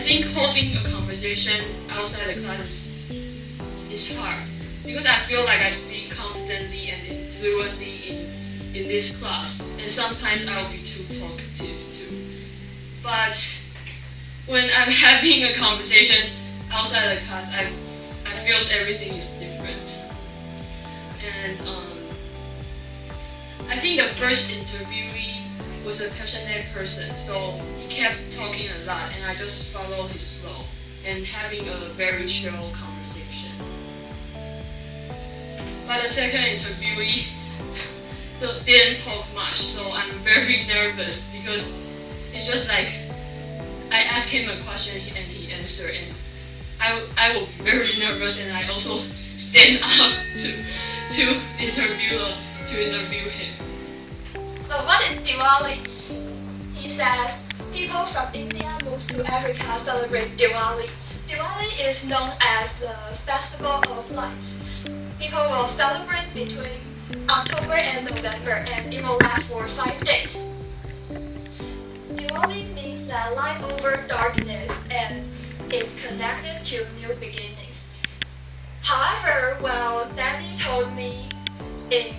think holding a conversation outside the class is hard because I feel like I speak confidently and fluently in this class, and sometimes I'll be too talkative too. But when I'm having a conversation outside the class, I feel everything is different. And I think the first interviewee was a passionate person, so he kept talking a lot, and I just followed his flow and having a very chill conversation. But the second interviewee didn't talk much, so I'm very nervous because it's just like I asked him a question and he answered, and I was very nervous, and I also stand up to interview him. So what is Diwali? He says people from India move to Africa celebrate Diwali. Diwali is known as the Festival of Lights. People will celebrate between October and November, and it will last for 5 days. Diwali means that light over darkness and is connected to new beginnings. However, Danny told me in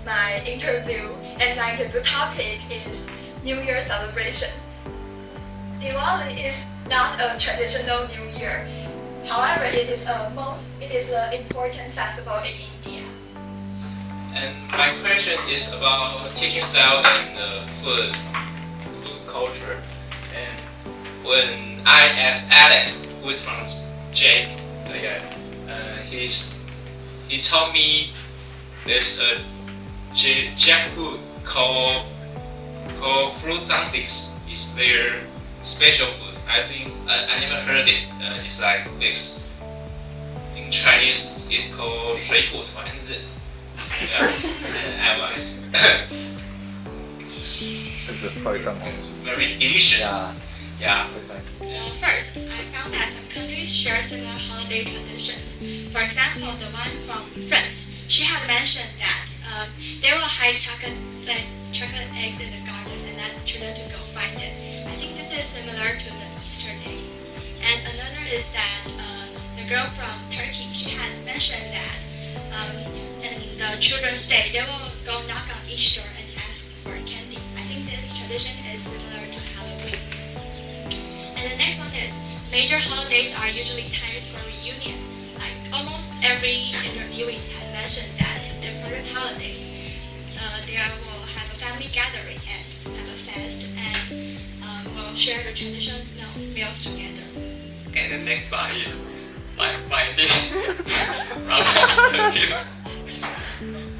my interview, and my interview topic is New Year celebration. Diwali is not a traditional New Year. However, it is an important festival in India. And my question is about teaching style and food culture. And when I asked Alex, who is from Jake, he told me there's a jackfruit called fruit dumplings. It's their special food. I think I never heard it. It's like this. In Chinese, it's called 水果团子. Yeah, I like. It's a fried dumplings. Very delicious. Yeah. So first, I found that some countries share similar holiday traditions. For example, the one from France, she had mentioned that they will hide chocolate eggs in the gardens and let children to go find it. I think this is similar to the Easter Day. And another is that the girl from Turkey, she had mentioned that in the Children's Day, they will go knock on each door and ask for candy. I think this tradition is similar to Halloween. And the next one is major holidays are usually times for reunion. Like almost every interviewee has mentioned that in different holidays, they will have a family gathering and have a fest and will share the traditional meals together. And the next one is my dish from my interview.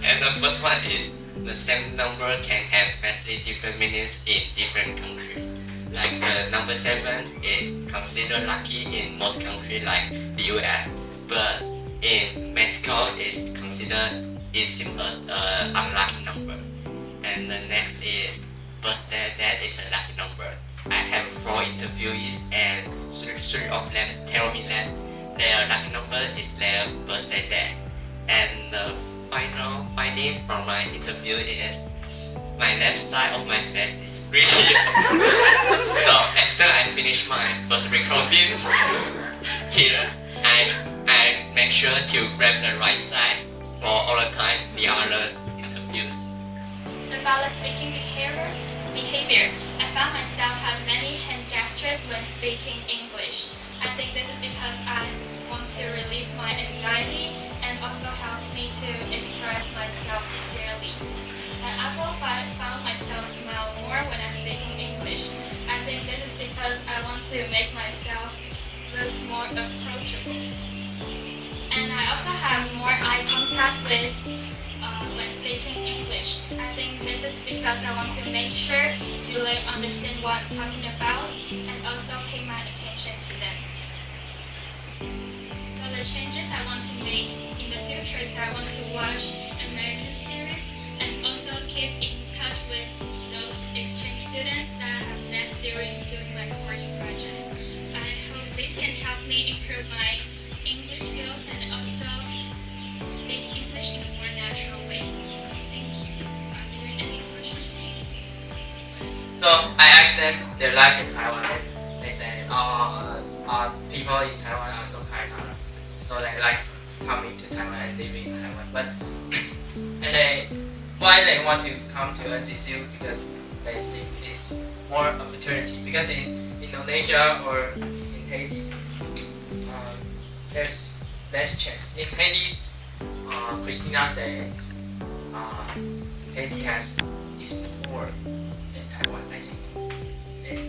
And the first one is the same number can have vastly different meanings in different countries. Like the number 7 is considered lucky in most countries like the US, but in Mexico it's considered seems as an unlucky number. And the next is birthday. That is a lucky number. I have 4 interviewees and 3 of them tell me that their lucky number is their birthday day. And the final finding from my interview is my left side of my face is really so after I finish my first recording here, I make sure to grab the right side for all the time the other interviews. About the speaking behavior, I found myself having many hand gestures when speaking English. I think this is because I want to release my anxiety and also helps me to express myself clearly. I also found myself smile more when I'm speaking English. I think this is because I want to make myself look more approachable. And I also have more eye contact with when speaking English. I think this is because I want to make sure to understand what I'm talking about and also pay my attention to them. So the changes I want to make in the future is that I want to watch American series and also keep in touch with those exchange students that I've met during doing my course projects. I hope this can help me improve my English skills and also speak English in a more natural way. Thank you. Are there any questions? So I asked them their life in Taiwan. They said, people in Taiwan are so kind-hearted, so they like coming to Taiwan and living in Taiwan. But why they want to come to NCCU, because they think it's more opportunity. Because in Indonesia or in Haiti, there's less chance. In Haiti, Christina said Haiti is poor than Taiwan, I think. And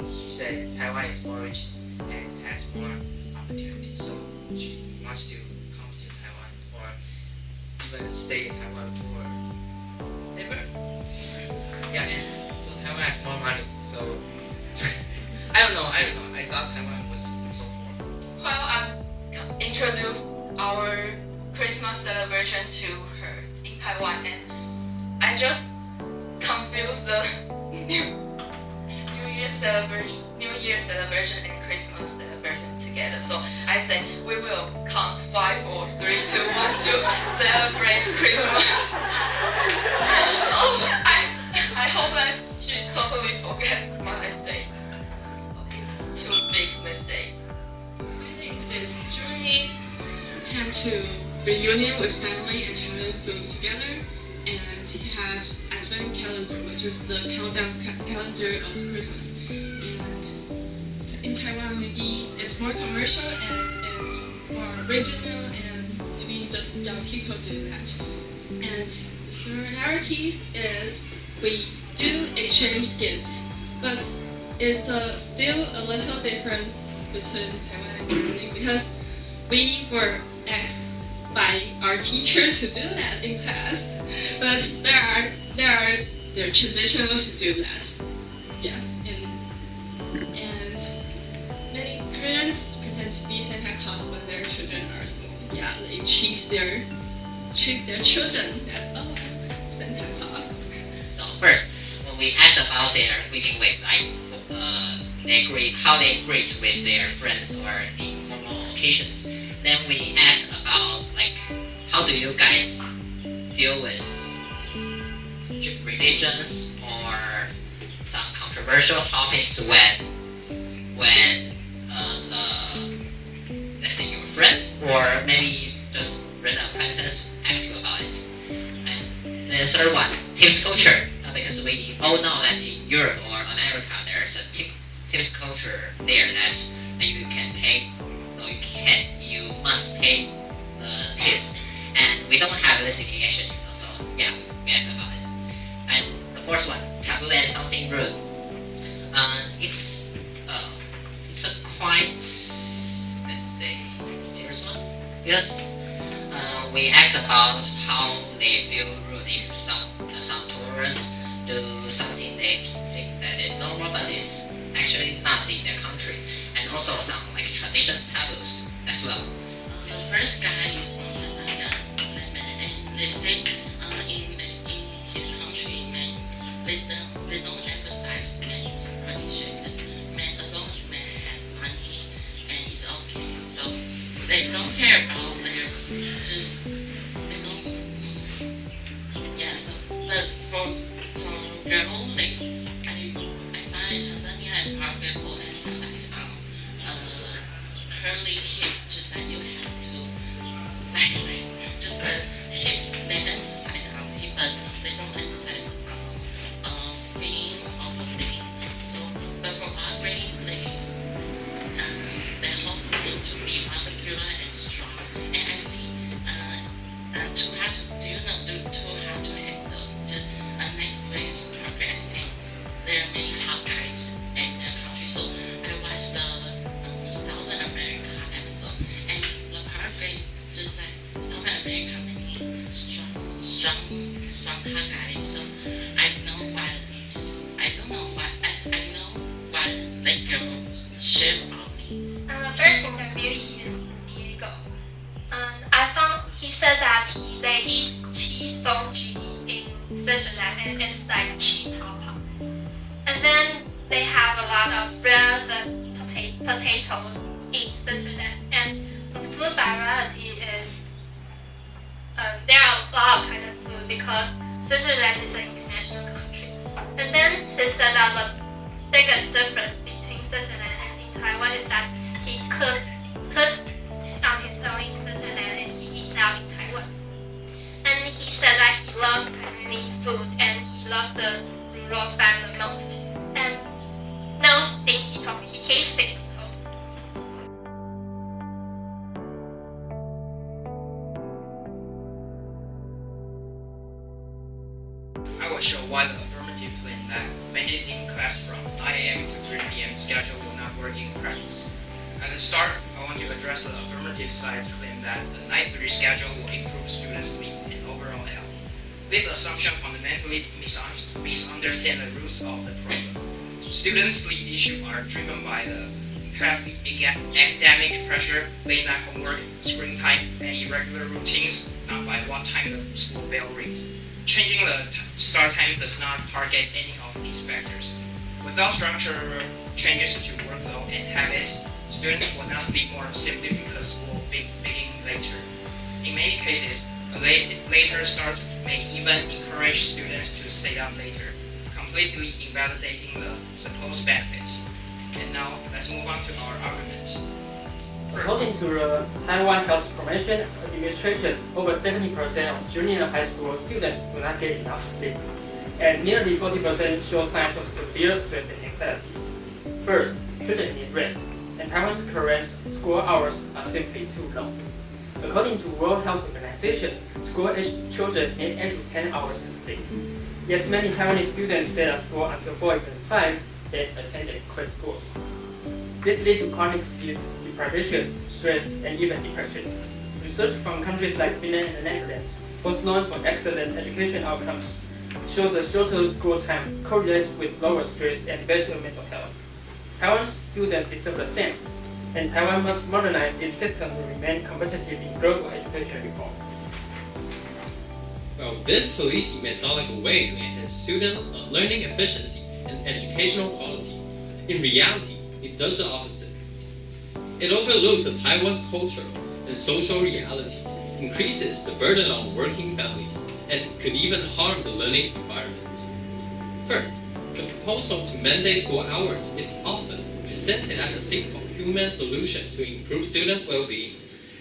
she said Taiwan is more rich and has more opportunity, so she wants to come to Taiwan or even stay in Taiwan forever. Yeah, and so Taiwan has more money, so I don't know. I thought Taiwan was so poor. Well, I introduced our Christmas celebration to her in Taiwan, and I just confused the New Year celebration and Christmas celebration together. So I said we will count 5, 4, 3, 2, 1 to celebrate Christmas. Oh, I hope that she totally forgets what I said. Two big mistakes. I think this journey tend to reunion with family and having food together, and have Advent calendar, which is the countdown calendar of Christmas. And in Taiwan, maybe it's more commercial and it's more original, and maybe just young people do that. And similarities is we do exchange gifts, but it's still a little difference between Taiwan and Germany, because we were asked by our teacher to do that in class, but there are traditional to do that. Yeah, and many parents pretend to be Santa Claus when their children are small. Yeah, they treat their children as Santa Claus. So first, when we ask about their greeting ways, like how they greet with their friends or in formal occasions, then we ask about like how do you guys deal with religions or some controversial topics when let's say your friend or maybe just random acquaintance asks you about it. And then the third one, team's culture, because we all know that in Europe or America there's a team's culture there that you can pay, you must pay tips, and we don't have this obligation, so yeah, we ask about it. And the fourth one, taboo and something rude. It's a quite, let's say, serious one, because we ask about how they feel rude if some tourists do something they think that is normal but is actually not in their country, and also some like traditions taboos as well. The first guy is from Tanzania, and they say in his country, man, they don't emphasize man's tradition. Man, as long as man has money, and it's okay. So they don't care about their they don't. Yeah. So, but for girl, I find Tanzania and our people emphasize on curly hair, just like you have to just hip. They emphasize on hip, but they don't emphasize on being or thing. So, but for our brain, they hope them to be muscular and strong. And I see too hard to handle just a Netflix program. And there are many hot guys in the country, so I watched the Southern America episode, and the part where just like Southern America, many strong hot guys. So I know what like girls share about me. The first interview is Diego. I found he said that they eat cheese fondue in Switzerland, and it's like cheese hot pot. And then they have a lot of bread and potatoes in Switzerland. And the food variety is there are a lot of kind of food because Switzerland is an international country. And then they said that the biggest difference between Switzerland and in Taiwan is that he cook on his own in Switzerland and he eats out in Taiwan. And he said that he loves Taiwanese food and he loves the rural fan the most. And no thing he told me, he hates it. I will show why the affirmative claim that mandating class from 9 a.m. to 3 p.m. schedule will not work in practice. At the start, I want to address the affirmative side's claim that the 9-3 schedule will improve students' sleep and overall health. This assumption fundamentally misunderstands the roots of the problem. Students' sleep issues are driven by the heavy academic pressure, late-night homework, screen time, and irregular routines, not by what time the school bell rings. Changing the start time does not target any of these factors. Without structural changes to workload and habits, students will not sleep more simply because school begins later. In many cases, a later start may even encourage students to stay up later, completely invalidating the supposed benefits. And now, let's move on to our arguments. According to the Taiwan Health Promotion Administration, over 70% of junior high school students do not get enough sleep, and nearly 40% show signs of severe stress and anxiety. First, children need rest, and Taiwan's current school hours are simply too long. According to World Health Organization, school-aged children need 8 to 10 hours to sleep. Yet many Taiwanese students stay at school until 4 even 5 and attend and quit schools. This leads to chronic sleep deprivation, stress, and even depression. Research from countries like Finland and the Netherlands, both known for excellent education outcomes, shows a shorter school time correlates with lower stress and better mental health. Taiwan's students deserve the same, and Taiwan must modernize its system to remain competitive in global education reform. Well, this policing may sound like a way to enhance student learning efficiency and educational quality. In reality, it does the opposite. It overlooks the Taiwan's cultural and social realities, increases the burden on working families, and could even harm the learning environment. First, the proposal to mandate school hours is often presented as a simple human solution to improve student well-being.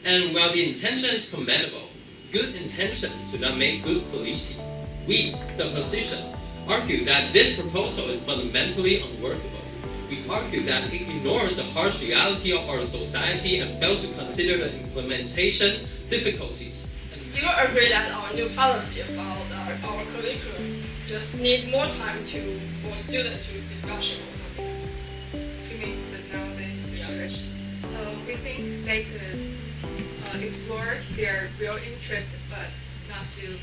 And while the intention is commendable, good intentions do not make good policing. We, the opposition, argue that this proposal is fundamentally unworkable. We argue that it ignores the harsh reality of our society and fails to consider the implementation difficulties. Do you agree that our new policy about our curriculum just need more time for students to discussion or something? You mean the nowadays situation? We think they could explore their real interest, but not to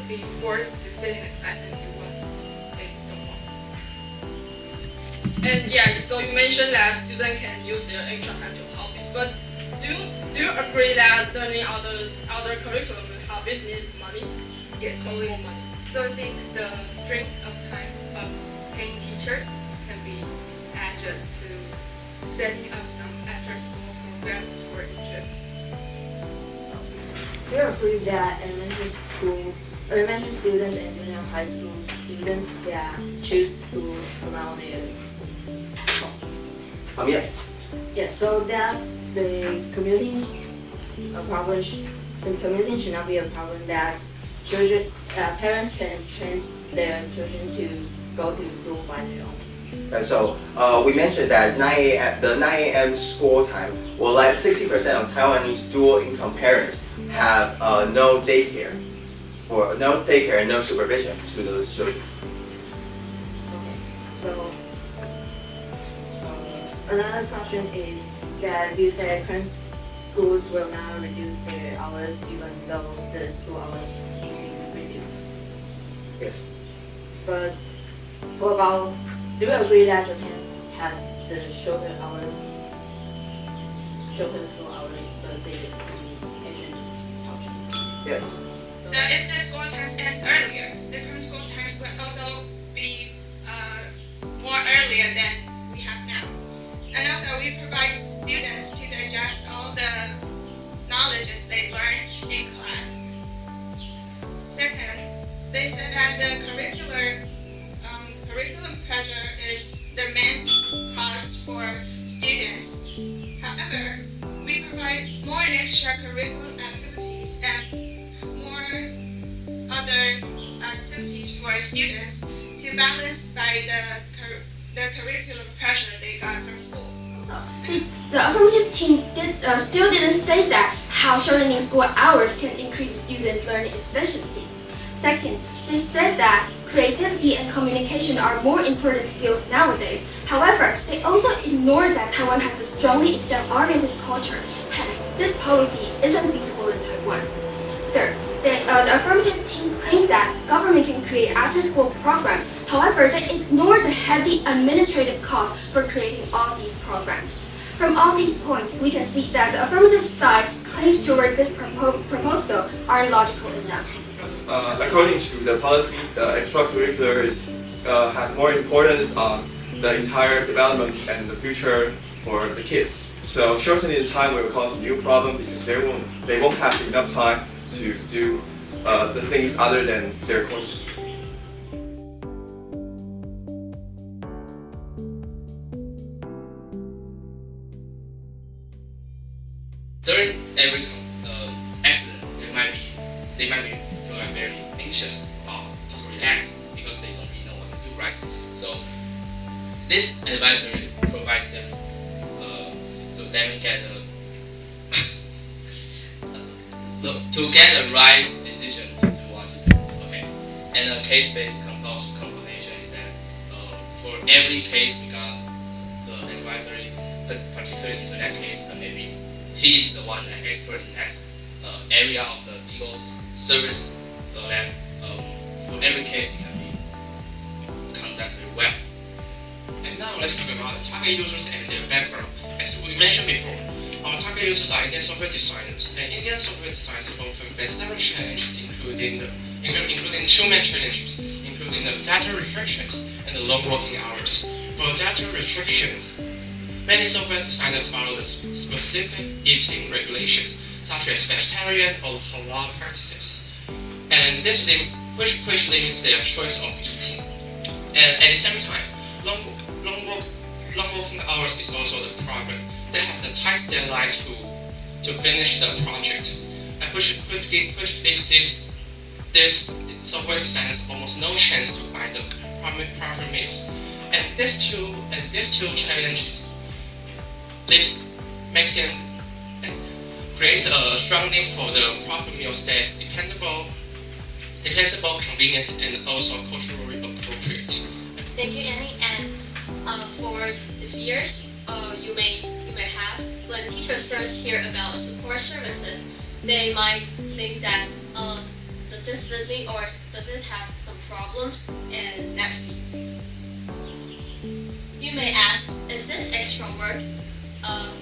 be forced to sit in a class and do what they don't want. And yeah, so you mentioned that students can use their extra time to hobbies, but do you agree that learning other curriculum and hobbies need money? Yes, so more money. So I think the strength of time of paying teachers can be adjusted to setting up some after-school programs for interest. Do you agree that elementary students and junior high school students that choose school around their home? Yes. Yes, so that the commuting should not be a problem that parents can train their children to go to school by their own. And so we mentioned that the 9 a.m. school time will let 60% of Taiwanese dual-income parents have no daycare and no supervision to those children. Okay, so another question is that you said current schools will not reduce their hours even though the school hours is being reduced. Yes. But what about, do you agree that Japan has the shorter school hours, but the Asian culture? Yes. So if the school times ends earlier, the current school times will also be more earlier than we have now. And also we provide students to digest all the knowledges they learn in class. Second, they said that the curriculum pressure is the main cause for students balanced by the curriculum pressure they got from school. The affirmative team still didn't say that how shortening school hours can increase students' learning efficiency. Second, they said that creativity and communication are more important skills nowadays. However, they also ignored that Taiwan has a strongly exam-oriented culture. Hence, this policy isn't feasible in Taiwan. Third, the affirmative team claimed that government can create after-school programs. However, they ignored the heavy administrative costs for creating all these programs. From all these points, we can see that the affirmative side claims toward this proposal aren't logical enough. According to the policy, the extracurriculars have more importance on the entire development and the future for the kids. So shortening the time will cause a new problem because they won't have enough time to do the things other than their courses. During every accident, they might be feeling very anxious or not relaxed because they don't really know what to do, right? So this advisory provides them to them get a right decision to do what to do. Okay, and a case-based consultation is that for every case we got the advisory, particularly into that case, maybe he is the one that expert in that area of the legal service, so that for every case it can be conducted well. And now let's talk about the target users and their background. As we mentioned before, our target users are Indian software designers, and Indian software designers often face several challenges, including two main challenges, including the data restrictions and the long working hours. For data restrictions, many software designers follow the specific eating regulations, such as vegetarian or halal practices, and this which limits their choice of eating. And at the same time, long working hours is also the problem. They have the tight deadline to finish the project, and which this software designers almost no chance to find the proper meals. And these two challenges, this creates a strong need for the proper meals that is dependable, convenient, and also culturally appropriate. Thank you, Annie. And for the fears you may have when teachers first hear about support services, they might think that does this fit me or does it have some problems? And next, you may ask, is this extra work?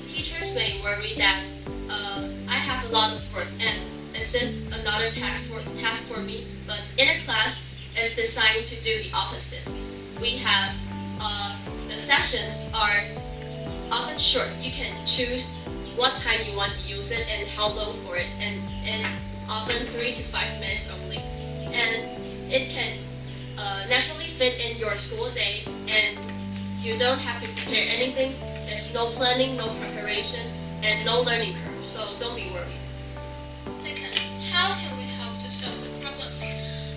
Teachers may worry that I have a lot of work and is this another task for me? But inner class is designed to do the opposite. We have the sessions are often short. You can choose what time you want to use it and how long for it, and it's often 3 to 5 minutes only. And it can naturally fit in your school day, and you don't have to prepare anything. There's no planning, no preparation, and no learning curve, so don't be worried. Second, how can we help to solve the problems?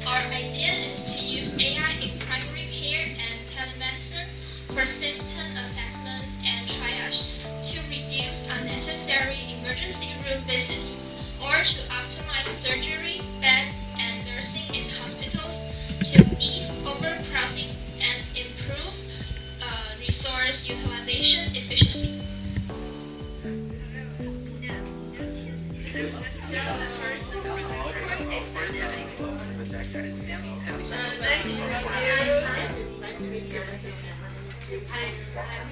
Our idea is to use AI in primary care and telemedicine for symptom assessment and triage to reduce unnecessary emergency room visits, or to optimize surgery, beds, and nursing in hospitals to ease overcrowding and improve resource utilization efficiency.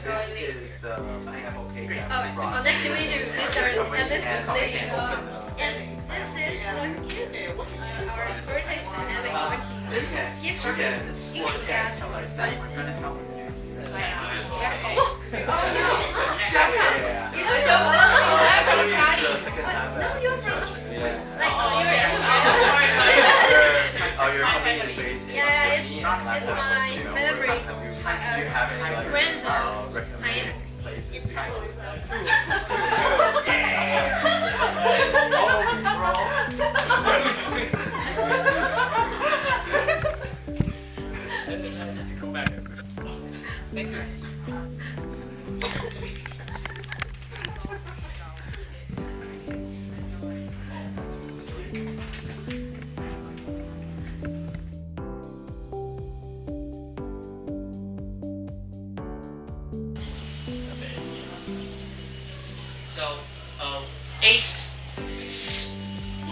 This is the pineapple cake. Nice to meet you, Mr. And this is Lee. And this is Lucky, our birthday dynamic watching. Gives us each guest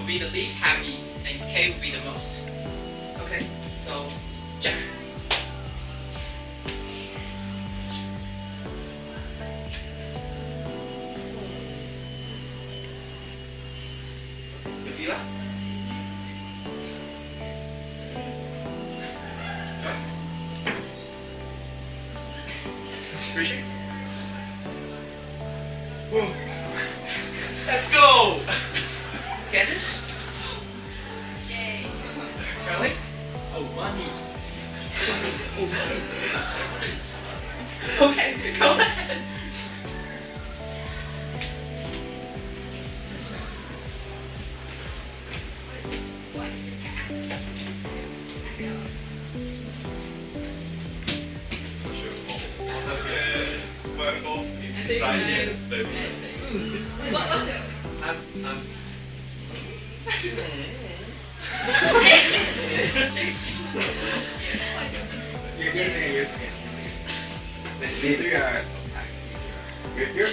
will be the least happy and K will be the most. Okay, so Jack. You feel that? Richard? Whoa. Let's go! Candice? Yay. Charlie? Oh, money. Okay, go ahead. What's yours? I'm You're saying. The three are. You're.